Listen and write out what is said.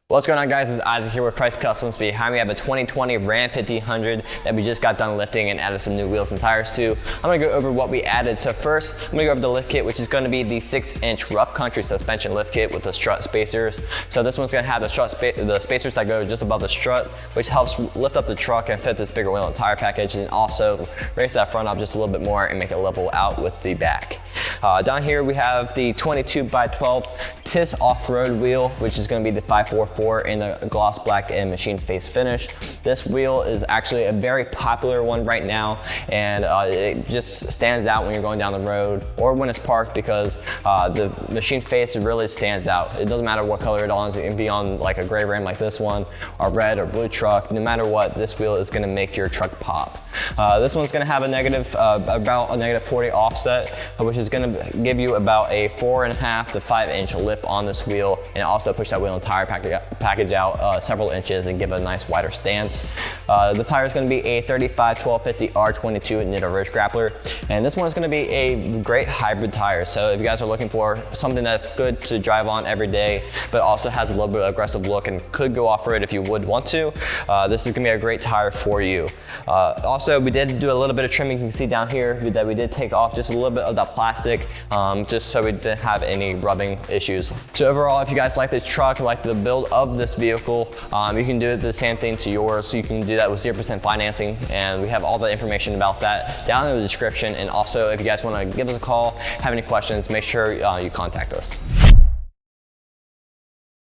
What's going on, guys? This is Isaac here with Krietz Customs. Behind me I have a 2020 Ram 1500 that we just got done lifting and added some new wheels and tires to. I'm going to go over what we added. So first, I'm going to go over the lift kit, which is going to be the 6-inch rough country suspension lift kit with the strut spacers. So this one's going to have the spacers that go just above the strut, which helps lift up the truck and fit this bigger wheel and tire package, and also raise that front up just a little bit more and make it level out with the back. Down here we have the 22x12 TIS Offroad wheel, which is going to be the 544 in a gloss black and machine face finish. This wheel is actually a very popular one right now, and it just stands out when you're going down the road or when it's parked because the machine face really stands out. It doesn't matter what color it is. It can be on like a gray Ram like this one, or red or blue truck. No matter what, this wheel is going to make your truck pop. This one's going to have about a negative 40 offset, which is going to give you about a 4.5 to 5 inch lip on this wheel, and also push that wheel and tire package out several inches and give it a nice wider stance. The tire is going to be a 35-1250 R22 Nitto Ridge Grappler, and this one is going to be a great hybrid tire. So if you guys are looking for something that's good to drive on every day, but also has a little bit of aggressive look and could go off-road if you would want to, this is going to be a great tire for you. Also, we did do a little bit of trimming. You can see down here that we did take off just a little bit of that plastic, just so we didn't have any rubbing issues. So overall, if you guys like this truck, like the build of this vehicle, you can do the same thing to yours. So you can do that with 0% financing, and we have all the information about that down in the description. And also, if you guys want to give us a call, have any questions, make sure you contact us.